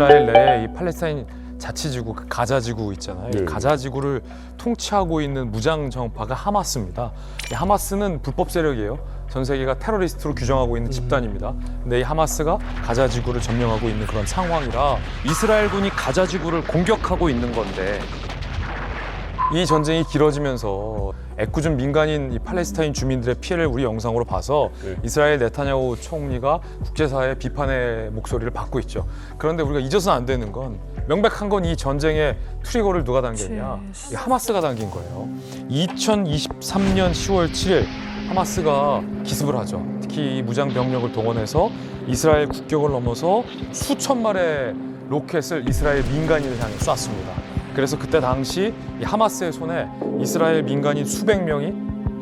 이스라엘 내에 이 팔레스타인 자치지구, 그 가자지구 있잖아요. 네. 이 가자지구를 통치하고 있는 무장 정파가 하마스입니다. 이 하마스는 불법 세력이에요. 전 세계가 테러리스트로 규정하고 있는 집단입니다. 근데 이 하마스가 가자지구를 점령하고 있는 그런 상황이라 이스라엘군이 가자지구를 공격하고 있는 건데 이 전쟁이 길어지면서 애꿎은 민간인 이 팔레스타인 주민들의 피해를 우리 영상으로 봐서 네. 이스라엘 네타냐후 총리가 국제사회의 비판의 목소리를 받고 있죠. 그런데 우리가 잊어서는 안 되는 건 명백한 건 이 전쟁의 트리거를 누가 당겼냐? 이 하마스가 당긴 거예요. 2023년 10월 7일 하마스가 기습을 하죠. 특히 이 무장 병력을 동원해서 이스라엘 국경을 넘어서 수천 발의 로켓을 이스라엘 민간인을 향해 쐈습니다. 그래서 그때 당시 이 하마스의 손에 이스라엘 민간인 수백 명이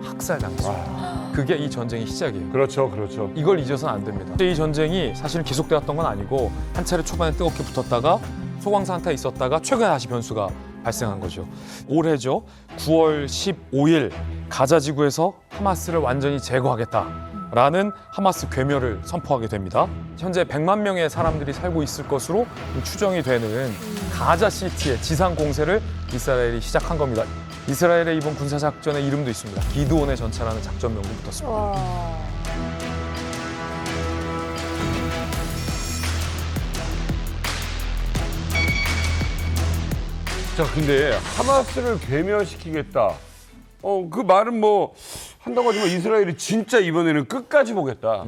학살당했어요. 그게 이 전쟁의 시작이에요. 그렇죠, 그렇죠. 이걸 잊어서는 안 됩니다. 이 전쟁이 사실은 계속되었던 건 아니고 한 차례 초반에 뜨겁게 붙었다가 소강 상태에 있었다가 최근에 다시 변수가 발생한 거죠. 올해죠. 9월 15일 가자지구에서 하마스를 완전히 제거하겠다라는 하마스 괴멸을 선포하게 됩니다. 현재 100만 명의 사람들이 살고 있을 것으로 추정이 되는 가자시티의 지상 공세를 이스라엘이 시작한 겁니다. 이스라엘의 이번 군사작전의 이름도 있습니다. 기드온의 전차라는 작전명도 붙었습니다. 와. 자, 근데 하마스를 괴멸시키겠다. 그 말은 뭐 한다고 하지만 이스라엘이 진짜 이번에는 끝까지 보겠다.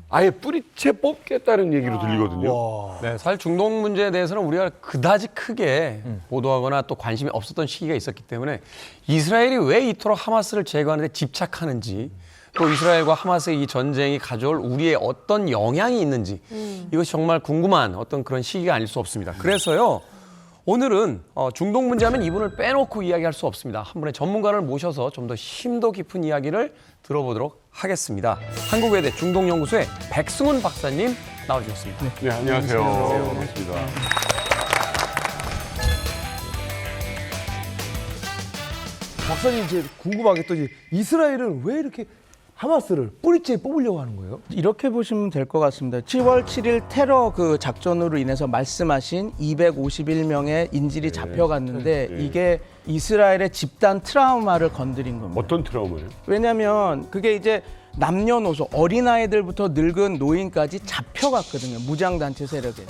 아예 뿌리채 뽑겠다는 얘기로 들리거든요. 네, 사실 중동 문제에 대해서는 우리가 그다지 크게 보도하거나 또 관심이 없었던 시기가 있었기 때문에 이스라엘이 왜 이토록 하마스를 제거하는 데 집착하는지 또 이스라엘과 하마스의 이 전쟁이 가져올 우리의 어떤 영향이 있는지 이것이 정말 궁금한 어떤 그런 시기가 아닐 수 없습니다. 그래서요. 오늘은 중동 문제하면 이분을 빼놓고 이야기할 수 없습니다. 한 분의 전문가를 모셔서 좀 더 심도 깊은 이야기를 들어보도록 하겠습니다. 한국외대 중동연구소의 백승훈 박사님 나와주셨습니다. 네, 안녕하세요. 반갑습니다. 박사님 이제 궁금한 게 또 이스라엘은 왜 이렇게 하마스를 뿌리째 뽑으려고 하는 거예요? 이렇게 보시면 될 것 같습니다. 10월 7일 테러 그 작전으로 인해서 말씀하신 251명의 인질이 잡혀갔는데 네. 이게 이스라엘의 집단 트라우마를 건드린 겁니다. 어떤 트라우마예요? 왜냐하면 그게 이제 남녀노소 어린아이들부터 늙은 노인까지 잡혀갔거든요. 무장단체 세력에.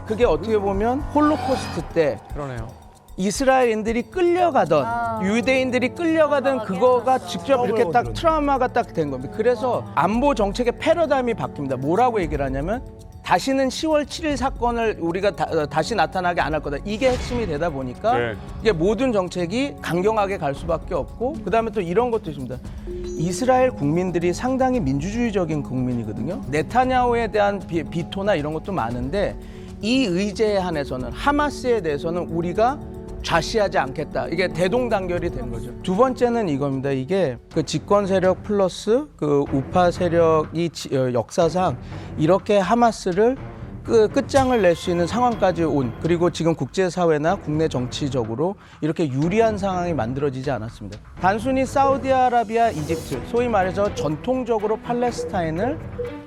그게 어떻게 보면 홀로코스트 때 그러네요. 이스라엘인들이 끌려가던 유대인들이 끌려가던 그거가 직접 이렇게 딱 트라우마가 딱 된 겁니다. 그래서 안보 정책의 패러다임이 바뀝니다. 뭐라고 얘기를 하냐면 다시는 10월 7일 사건을 우리가 다시 나타나게 안 할 거다. 이게 핵심이 되다 보니까 네. 이게 모든 정책이 강경하게 갈 수밖에 없고 그다음에 또 이런 것도 있습니다. 이스라엘 국민들이 상당히 민주주의적인 국민이거든요. 네타냐후에 대한 비토나 이런 것도 많은데 이 의제에 한해서는 하마스에 대해서는 우리가 좌시하지 않겠다. 이게 대동단결이 된 거죠. 두 번째는 이겁니다. 이게 그 집권 세력 플러스 그 우파 세력이 역사상 이렇게 하마스를 끝장을 낼 수 있는 상황까지 온 그리고 지금 국제사회나 국내 정치적으로 이렇게 유리한 상황이 만들어지지 않았습니다. 단순히 사우디아라비아, 이집트 소위 말해서 전통적으로 팔레스타인을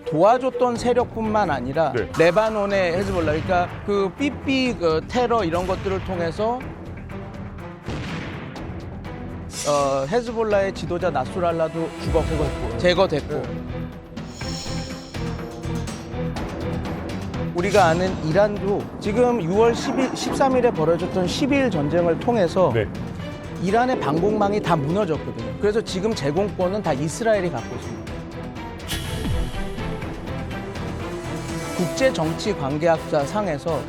도와줬던 세력뿐만 아니라 네. 레바논의 헤즈볼라 그러니까 그 삐삐 그 테러 이런 것들을 통해서 헤즈볼라의 지도자 나스랄라도 제거됐고 우리가 아는 이란도 지금 6월 13일에 벌어졌던 12일 전쟁을 통해서 네. 이란의 방공망이 다 무너졌거든요. 그래서 지금 제공권은 다 이스라엘이 갖고 있습니다. 국제 정치 관계학자 상에서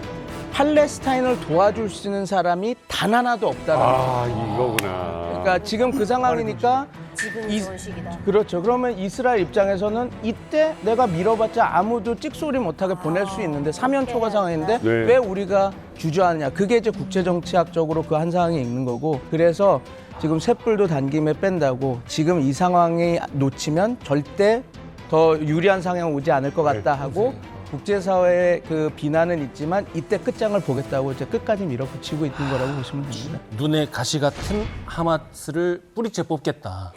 팔레스타인을 도와줄 수 있는 사람이 단 하나도 없다라는 거예요. 이거구나. 그러니까 지금 그 상황이니까 지금 좋은 시기다. 그렇죠. 그러면 이스라엘 입장에서는 이때 내가 밀어봤자 아무도 찍소리 못하게 보낼 수 있는데 사면초가 상황인데 네. 왜 우리가 주저하느냐. 그게 이제 국제정치학적으로 그 한 상황이 있는 거고 그래서 지금 쇳불도 단김에 뺀다고 지금 이 상황이 놓치면 절대 더 유리한 상황이 오지 않을 것 같다 하고 국제사회의 그 비난은 있지만 이때 끝장을 보겠다고 이제 끝까지 밀어붙이고 있는 거라고 보시면 됩니다. 눈에 가시 같은 하마스를 뿌리째 뽑겠다.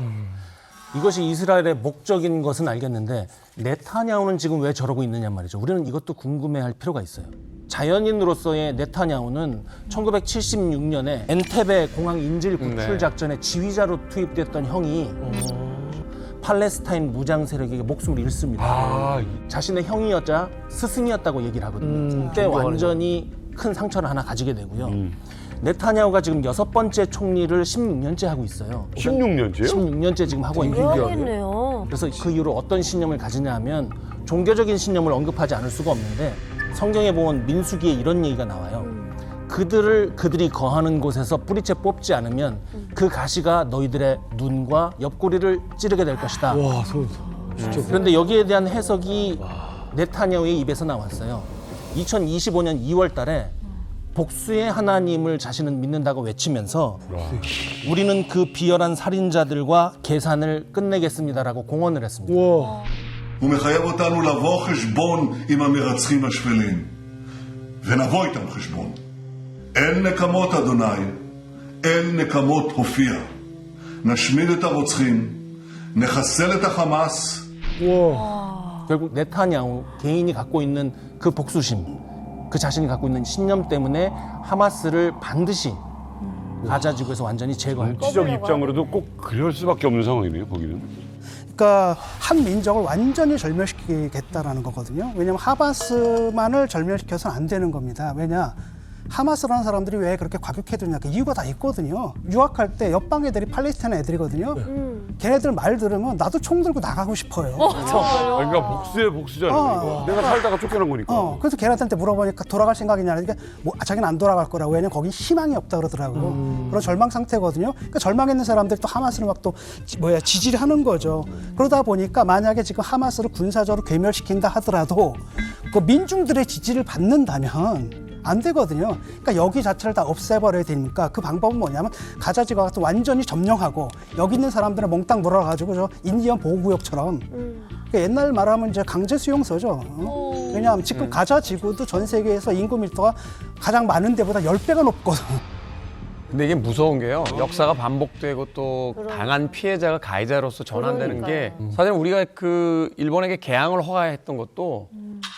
이것이 이스라엘의 목적인 것은 알겠는데 네타냐후는 지금 왜 저러고 있느냐 말이죠. 우리는 이것도 궁금해할 필요가 있어요. 자연인으로서의 네타냐후는 1976년에 엔테베 공항 인질 구출 작전의 지휘자로 투입됐던 형이 팔레스타인 무장 세력에게 목숨을 잃습니다. 자신의 형이었자 스승이었다고 얘기를 하거든요. 그때 완전히 큰 상처를 하나 가지게 되고요. 네타냐후가 지금 6번째 총리를 16년째 하고 있어요. 16년째요? 16년째 지금 하고 있는 거예요. 대단했네요. 그래서 그 이후로 어떤 신념을 가지냐 하면 종교적인 신념을 언급하지 않을 수가 없는데 성경에 보면 민수기에 이런 얘기가 나와요. 그들이 거하는 곳에서 뿌리채 뽑지 않으면 그 가시가 너희들의 눈과 옆구리를 찌르게 될 것이다. 와, 진짜. 그런데 여기에 대한 해석이 네타냐후의 입에서 나왔어요. 2025년 2월 달에 복수의 하나님을 자신은 믿는다고 외치면서 우리는 그 비열한 살인자들과 계산을 끝내겠습니다라고 공언을 했습니다. 와. הוא מחייב אותנו לבוא חשבון עם המרצחים השפלים. ונבוא איתם חשבון. אל נקמות אדוני, אל נקמות הופיע. נשמיד את הרוצחים, נחסל את החמאס. 결국 네타냐후 개인이 갖고 있는 그 복수심, 그 자신이 갖고 있는 신념 때문에 하마스를 반드시 가자 지구에서 완전히 제거할 것이다. 정치적 입장으로도 꼭 그럴 수밖에 없는 상황이네요, 거기는. 그러니까 한 민족을 완전히 절멸시키겠다라는 거거든요. 왜냐하면 하마스만을 절멸시켜서는 안 되는 겁니다. 왜냐? 하마스라는 사람들이 왜 그렇게 과격해지냐 그 이유가 다 있거든요. 유학할 때 옆방 애들이 팔레스타인 애들이거든요. 걔네들 말 들으면 나도 총 들고 나가고 싶어요. 그러니까 복수의 복수잖아요. 내가 살다가 쫓겨난 거니까. 그래서 걔네들한테 물어보니까 돌아갈 생각이냐 그러니까 자기는 안 돌아갈 거라고. 왜냐면 거긴 희망이 없다 그러더라고요. 그런 절망 상태거든요. 그러니까 절망에 있는 사람들이 또 하마스를 막 또 지지를 하는 거죠. 그러다 보니까 만약에 지금 하마스를 군사적으로 괴멸시킨다 하더라도 그 민중들의 지지를 받는다면 안 되거든요. 그러니까 여기 자체를 다 없애버려야 되니까 그 방법은 뭐냐면 가자 지구 같은 완전히 점령하고 여기 있는 사람들을 몽땅 몰아가지고 저 인디언 보호구역처럼 그러니까 옛날 말하면 이제 강제 수용소죠. 왜냐하면 지금 가자 지구도 전 세계에서 인구 밀도가 가장 많은 데보다 10배가 높거든. 근데 이게 무서운 게요. 역사가 반복되고 또 당한 피해자가 가해자로서 전환되는 게 사실 우리가 그 일본에게 개항을 허가했던 것도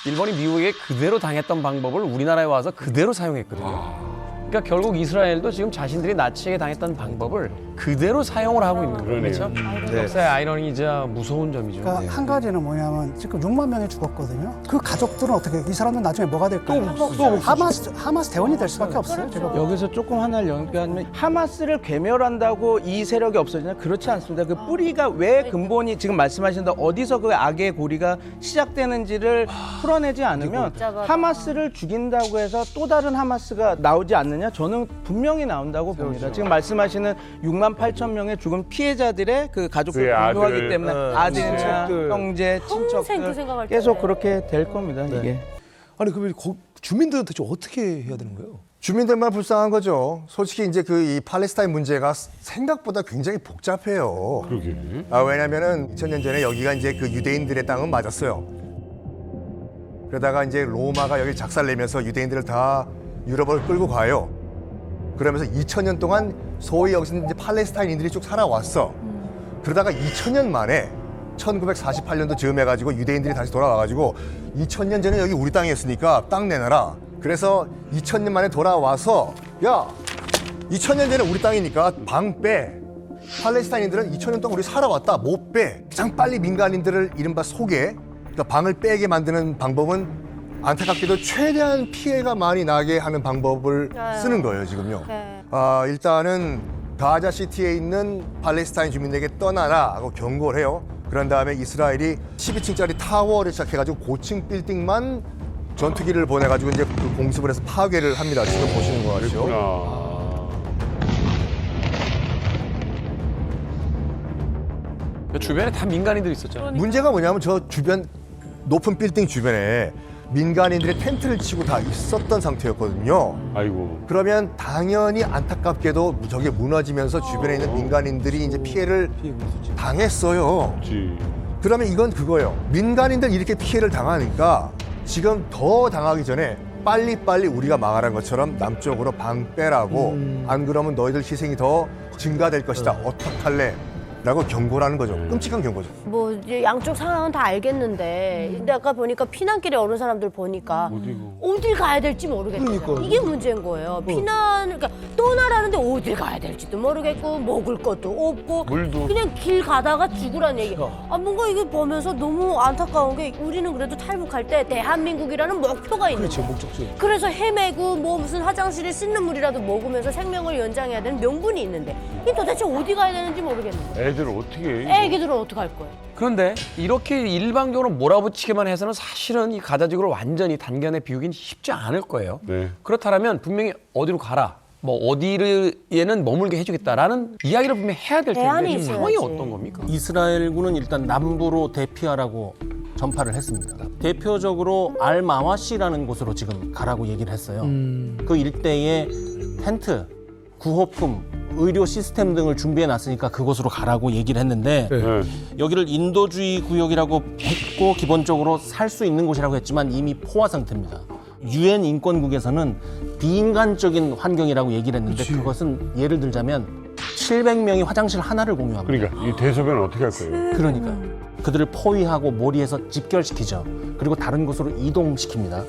일본이 미국에게 그대로 당했던 방법을 우리나라에 와서 그대로 사용했거든요. 그러니까 결국 이스라엘도 지금 자신들이 나치에게 당했던 방법을 그대로 사용을 하고 있는 거예요. 그렇죠? 역사의 아이러니이자 무서운 점이죠. 그러니까 한 가지는 뭐냐면 지금 6만 명이 죽었거든요. 그 가족들은 어떻게 이 사람들 나중에 뭐가 될까요? 또 하마스 대원이 될 수밖에 없어요. 제가 여기서 조금 하나를 연결하면 하마스를 괴멸한다고 이 세력이 없어지냐? 그렇지 않습니다. 그 뿌리가 왜 근본이 지금 말씀하신 대로 어디서 그 악의 고리가 시작되는지를 풀어내지 않으면 하마스를 죽인다고 해서 또 다른 하마스가 나오지 않느냐? 저는 분명히 나온다고 봅니다. 지금 말씀하시는 6만 8천 명의 죽은 피해자들의 그 가족들 공유하기 때문에 아들이나 형제, 평생 그 친척들 생각할 계속 텐데. 그렇게 될 겁니다. 이게. 아니 그러면 주민들은 대체 어떻게 해야 되는 거예요? 주민들만 불쌍한 거죠. 솔직히 이제 그 이 팔레스타인 문제가 생각보다 굉장히 복잡해요. 그러게. 왜냐면은 2000년 전에 여기가 이제 그 유대인들의 땅은 맞았어요. 그러다가 이제 로마가 여기 작살내면서 유대인들을 다 유럽을 끌고 가요. 그러면서 2000년 동안 소위 여기서 이제 팔레스타인인들이 쭉 살아왔어. 그러다가 2000년 만에 1948년도 즈음 해가지고 유대인들이 다시 돌아와가지고 2000년 전에 여기 우리 땅이었으니까 땅 내놔라. 그래서 2000년 만에 돌아와서 야 2000년 전에 우리 땅이니까 방 빼. 팔레스타인인들은 2000년 동안 우리 살아왔다. 못 빼. 가장 빨리 민간인들을 이른바 속에 그러니까 방을 빼게 만드는 방법은 안타깝게도 최대한 피해가 많이 나게 하는 방법을 쓰는 거예요, 지금요. 일단은 가자시티에 있는 팔레스타인 주민에게 떠나라 하고 경고를 해요. 그런 다음에 이스라엘이 12층짜리 타워를 시작해가지고 고층 빌딩만 전투기를 보내가지고 이제 그 공습을 해서 파괴를 합니다. 지금 보시는 거 같죠. 주변에 다 민간인들이 있었잖아요. 문제가 뭐냐면 저 주변 높은 빌딩 주변에 민간인들이 텐트를 치고 다 있었던 상태였거든요. 아이고. 그러면 당연히 안타깝게도 저게 무너지면서 주변에 있는 민간인들이 이제 피해를 당했어요. 그렇지. 그러면 이건 그거예요. 민간인들 이렇게 피해를 당하니까 지금 더 당하기 전에 빨리빨리 우리가 망하는 것처럼 남쪽으로 방 빼라고 안 그러면 너희들 희생이 더 증가될 것이다. 어떡할래? 라고 경고를 하는 거죠. 끔찍한 경고죠. 뭐 이제 양쪽 상황은 다 알겠는데 근데 아까 보니까 피난길에 오는 사람들 보니까 어딜 가야 될지 모르겠어요. 그러니까요. 이게 문제인 거예요. 그러니까 떠나라는데 어딜 가야 될지도 모르겠고 먹을 것도 없고 물도. 그냥 길 가다가 죽으란 얘기. 아 뭔가 이게 보면서 너무 안타까운 게 우리는 그래도 탈북할 때 대한민국이라는 목표가 있는 그렇죠, 거예요. 목적지. 그래서 헤매고 뭐 무슨 화장실에 씻는 물이라도 먹으면서 생명을 연장해야 되는 명분이 있는데 이게 도대체 어디 가야 되는지 모르겠는 거예요. 애들 어떻게 해? 애기들은 어떡할 거예요? 그런데 이렇게 일방적으로 몰아붙이기만 해서는 사실은 이 가자지구를 완전히 단견에 비우긴 쉽지 않을 거예요. 네. 그렇다면 분명히 어디로 가라, 뭐 어디에는 머물게 해주겠다라는 이야기를 분명히 해야 될 텐데 대안이 지금 상황이 있어야지. 어떤 겁니까? 이스라엘군은 일단 남부로 대피하라고 전파를 했습니다. 대표적으로 알마와시라는 곳으로 지금 가라고 얘기를 했어요. 그 일대에 텐트, 구호품, 의료 시스템 등을 준비해 놨으니까 그곳으로 가라고 얘기를 했는데 네. 여기를 인도주의 구역이라고 했고 기본적으로 살 수 있는 곳이라고 했지만 이미 포화 상태입니다. 유엔 인권국에서는 비인간적인 환경이라고 얘기를 했는데 그것은 예를 들자면 700명이 화장실 하나를 공유합니다. 그러니까 이 대소변은 어떻게 할 거예요? 그러니까요. 그들을 포위하고 몰이해서 집결시키죠. 그리고 다른 곳으로 이동시킵니다.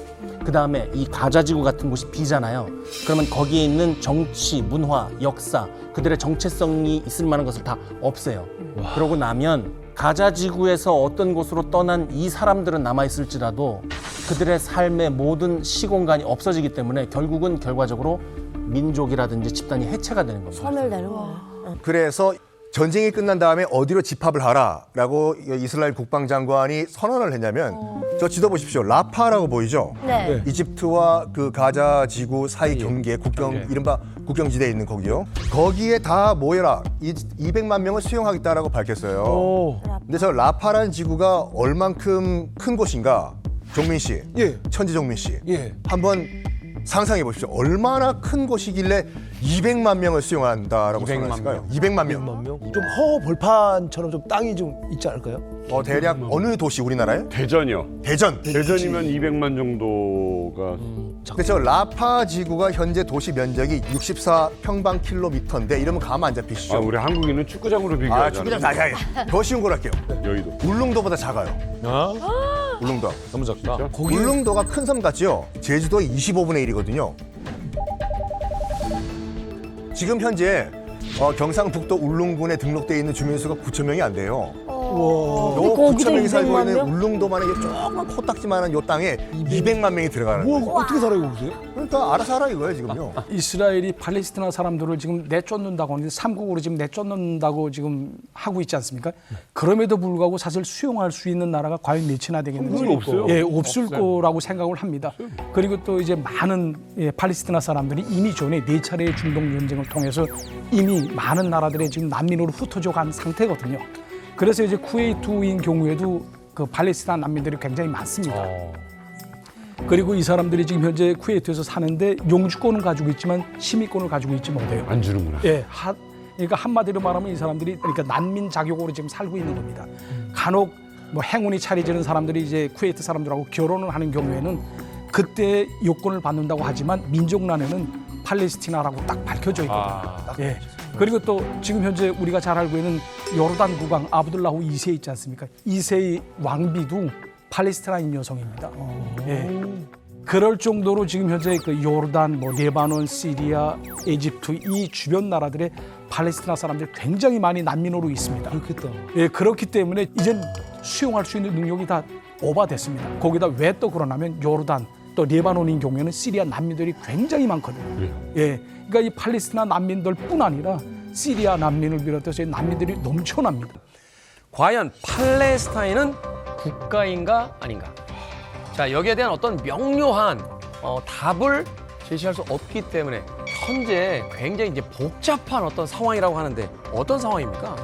그 다음에 이 가자지구 같은 곳이 비잖아요. 그러면 거기에 있는 정치, 문화, 역사, 그들의 정체성이 있을 만한 것을 다 없애요. 그러고 나면 가자지구에서 어떤 곳으로 떠난 이 사람들은 남아있을지라도 그들의 삶의 모든 시공간이 없어지기 때문에 결국은 결과적으로 민족이라든지 집단이 해체가 되는 겁니다. 소멸되는 거예요. 그래서 전쟁이 끝난 다음에 어디로 집합을 하라라고 이스라엘 국방장관이 선언을 했냐면 저 지도 보십시오. 라파라고 보이죠? 네. 이집트와 그 가자 지구 사이 경계 국경 이른바 국경지대에 있는 거기요. 거기에 다 모여라. 200만 명을 수용하겠다라고 밝혔어요. 근데 저 라파라는 지구가 얼만큼 큰 곳인가? 종민 씨, 예. 천지종민 씨, 예. 한번 상상해 보십시오. 얼마나 큰 곳이길래 200만 명을 수용한다라고 200만 생각했을까요? 200만 명. 100만 명? 좀 허벌판처럼 좀 땅이 좀 있지 않을까요? 대략 어느 도시 우리나라에? 대전이요. 대전. 대전이면 200만 정도가 근데 저 라파 지구가 현재 도시 면적이 64평방킬로미터인데 이러면 감 안 잡히시죠? 우리 한국인은 축구장으로 비교하잖아요. 축구장 나가요. 더 쉬운 걸 할게요. 여의도. 울릉도보다 작아요. 울릉도. 너무 작다. 울릉도가 큰 섬 같지요? 제주도의 25분의 1이거든요. 지금 현재 경상북도 울릉군에 등록돼 있는 주민 수가 9천 명이 안 돼요. 요 9천 명이 살고 있는 울릉도만의 조그만 코딱지만한 요 땅에 200만 명이 들어가는 거예요. 뭐 어떻게 살아요, 거기서? 그러니까 알아서 하라 이거예요, 지금요. 이스라엘이 팔레스티나 사람들을 지금 내쫓는다고 하는데 삼국으로 지금 내쫓는다고 지금 하고 있지 않습니까? 그럼에도 불구하고 사실 수용할 수 있는 나라가 과연 몇이나 되겠는지 없어요. 예, 없을 거라고 생각을 합니다. 그리고 또 이제 많은 팔레스티나 사람들이 이미 전에 4차례의 중동 전쟁을 통해서 이미 많은 나라들의 지금 난민으로 흩어져 간 상태거든요. 그래서 이제 쿠웨이트인 경우에도 그 팔레스티나 난민들이 굉장히 많습니다. 그리고 이 사람들이 지금 현재 쿠웨이트에서 사는데 영주권을 가지고 있지만 시민권을 가지고 있지 못해요. 안 주는구나. 예, 그러니까 한마디로 말하면 이 사람들이 그러니까 난민 자격으로 지금 살고 있는 겁니다. 간혹 뭐 행운이 차려지는 사람들이 이제 쿠웨이트 사람들하고 결혼을 하는 경우에는 그때 요건을 받는다고 하지만 민족란에는 팔레스티나라고 딱 밝혀져 있거든요. 예. 그리고 또 지금 현재 우리가 잘 알고 있는 요르단 국왕 아브둘라후 2세 있지 않습니까? 2세의 왕비도 팔레스티나인 여성입니다. 예. 그럴 정도로 지금 현재 그 요르단, 뭐 레바논, 시리아, 이집트 이 주변 나라들의 팔레스티나 사람들이 굉장히 많이 난민으로 있습니다. 그렇겠다. 예, 그렇기 때문에 이젠 수용할 수 있는 능력이 다 오버됐습니다. 거기다 왜 또 그러냐면 요르단 또 레바논인 경우에는 시리아 난민들이 굉장히 많거든요. 예, 그러니까 이 팔레스티나 난민들뿐 아니라 시리아 난민을 비롯해서 난민들이 넘쳐납니다. 과연 팔레스타인은 국가인가 아닌가? 자, 여기에 대한 어떤 명료한 답을 제시할 수 없기 때문에 현재 굉장히 이제 복잡한 어떤 상황이라고 하는데 어떤 상황입니까?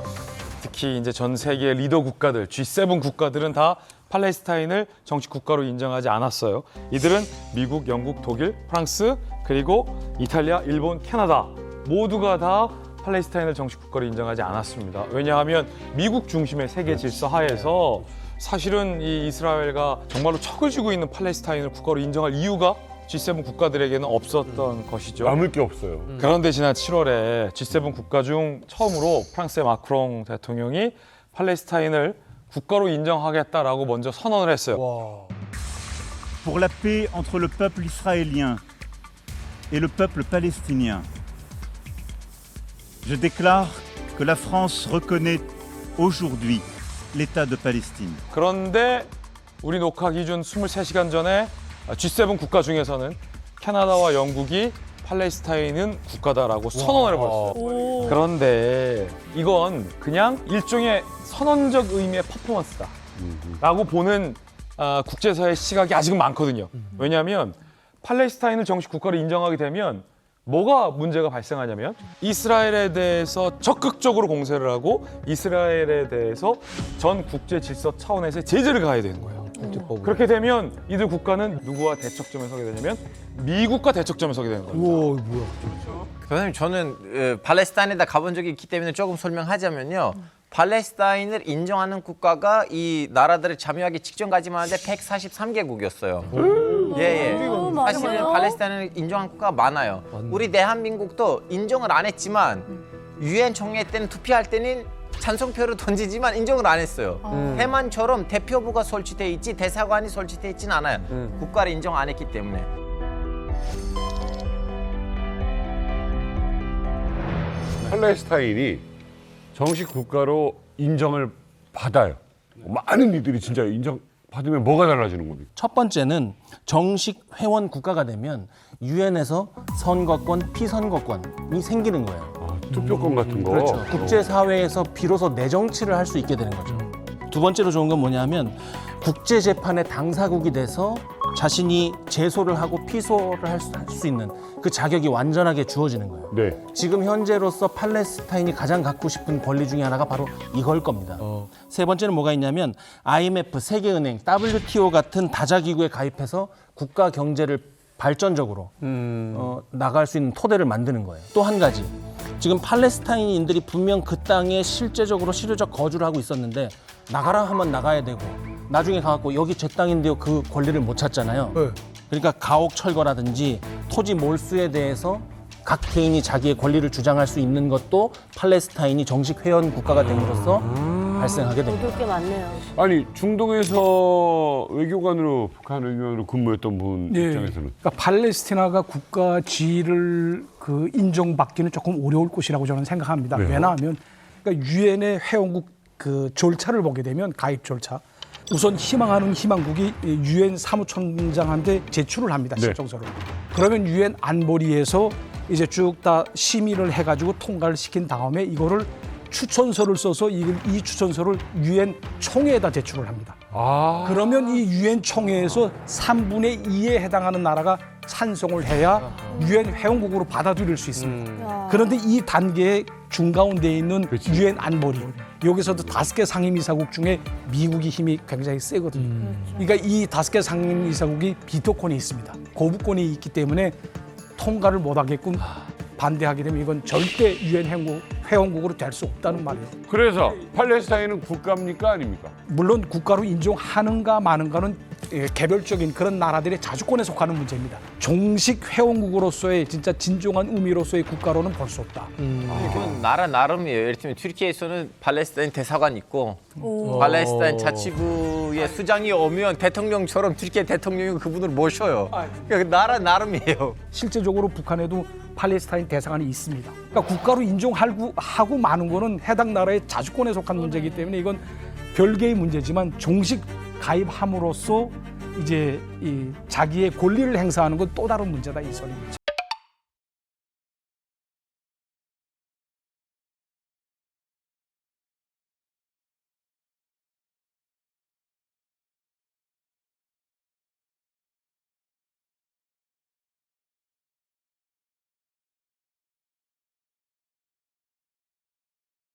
특히 이제 전 세계 리더 국가들, G7 국가들은 다 팔레스타인을 정식 국가로 인정하지 않았어요. 이들은 미국, 영국, 독일, 프랑스, 그리고 이탈리아, 일본, 캐나다 모두가 다 팔레스타인을 정식 국가로 인정하지 않았습니다. 왜냐하면 미국 중심의 세계 질서 하에서 사실은 이 이스라엘과 정말로 척을 쥐고 있는 팔레스타인을 국가로 인정할 이유가 G7 국가들에게는 없었던 것이죠. 남을 게 없어요. 그런데 지난 7월에 G7 국가 중 처음으로 프랑스의 마크롱 대통령이 팔레스타인을 국가로 인정하겠다라고 먼저 선언을 했어요. Pour la paix entre le peuple israélien et le peuple palestinien, je déclare que la France reconnaît aujourd'hui l'État de Palestine. 그런데 우리 녹화 기준 23시간 전에 G7 국가 중에서는 캐나다와 영국이 팔레스타인은 국가다라고 선언을 해버렸어요. 그런데 이건 그냥 일종의 선언적 의미의 퍼포먼스다라고 보는 국제사회의 시각이 아직은 많거든요. 왜냐하면 팔레스타인을 정식 국가로 인정하게 되면 뭐가 문제가 발생하냐면 이스라엘에 대해서 적극적으로 공세를 하고 이스라엘에 대해서 전 국제 질서 차원에서의 제재를 가해야 되는 거예요. 그렇게 되면 이들 국가는 누구와 대척점에 서게 되냐면 미국과 대척점에 서게 되는 겁니다. 우와, 뭐야. 선생님, 저는 팔레스타인에다 가본 적이 있기 때문에 조금 설명하자면요. 팔레스타인을 인정하는 국가가 이 나라들을 참여하기 직전까지만 하는데 143개국이었어요. 예. 사실은 팔레스타인을 인정한 국가가 많아요. 우리 대한민국도 인정을 안 했지만 유엔 총회 때는 투표할 때는 찬성표를 던지지만 인정을 안 했어요. 대만처럼 대표부가 설치돼 있지 대사관이 설치돼 있지는 않아요. 국가를 인정 안 했기 때문에. 팔레스타인이 정식 국가로 인정을 받아요. 많은 이들이 진짜 인정받으면 뭐가 달라지는 겁니까? 첫 번째는 정식 회원 국가가 되면 유엔에서 선거권, 피선거권이 생기는 거예요. 투표권 같은 거. 그렇죠. 국제사회에서 비로소 내 정치를 할 수 있게 되는 거죠. 두 번째로 좋은 건 뭐냐면 국제재판의 당사국이 돼서 자신이 제소를 하고 피소를 할 수 있는 그 자격이 완전하게 주어지는 거예요. 네. 지금 현재로서 팔레스타인이 가장 갖고 싶은 권리 중에 하나가 바로 이걸 겁니다. 세 번째는 뭐가 있냐면 IMF, 세계은행, WTO 같은 다자기구에 가입해서 국가 경제를 발전적으로 나갈 수 있는 토대를 만드는 거예요. 또 한 가지, 지금 팔레스타인인들이 분명 그 땅에 실제적으로 실효적 거주를 하고 있었는데 나가라 하면 나가야 되고 나중에 가갖고 여기 제 땅인데요 그 권리를 못 찾잖아요. 그러니까 가옥 철거라든지 토지 몰수에 대해서 각 개인이 자기의 권리를 주장할 수 있는 것도 팔레스타인이 정식 회원 국가가 됨으로써 발생하게 됩니다. 얻을 게 많네요. 아니 중동에서 외교관으로 북한 외교관으로 근무했던 분 입장에서는 그러니까 팔레스티나가 국가 지위를 인정받기는 조금 어려울 것이라고 저는 생각합니다. 왜요? 왜냐하면 그러니까 유엔의 회원국 그 절차를 보게 되면 가입 절차. 우선 희망하는 희망국이 유엔 사무총장한테 제출을 합니다. 신청서를. 그러면 유엔 안보리에서 이제 쭉 다 심의를 해가지고 통과를 시킨 다음에 이거를 추천서를 써서 이 추천서를 유엔 총회에다 제출을 합니다. 그러면 이 유엔 총회에서 3분의 2에 해당하는 나라가 찬성을 해야 유엔 회원국으로 받아들일 수 있습니다. 그런데 이 단계의 중가운데에 있는 유엔 안보리, 여기서도 5개 상임이사국 중에 미국이 힘이 굉장히 세거든요. 그러니까 이 5개 상임이사국이 비토권이 있습니다. 거부권이 있기 때문에 통과를 못하게끔 반대하게 되면 이건 절대 유엔 회원국으로 될 수 없다는 말이에요. 그래서 팔레스타인은 국가입니까 아닙니까? 물론 국가로 인정하는가 마는가는 개별적인 그런 나라들의 자주권에 속하는 문제입니다. 정식 회원국으로서의 진짜 진정한 의미로서의 국가로는 볼 수 없다. 그건 나라 나름이에요. 예를 들면 튀르키예에서는 팔레스타인 대사관 있고 팔레스타인 자치부의 수장이 오면 대통령처럼 튀르키예 대통령이 그분을 모셔요. 그러니까 나라 나름이에요. 실제적으로 북한에도 팔레스타인 대사관이 있습니다. 그러니까 국가로 인정하고 마는 거는 해당 나라의 자주권에 속한 문제이기 때문에 이건 별개의 문제지만 정식 가입함으로써 이제 이 자기의 권리를 행사하는 건 또 다른 문제다 이 소리입니다.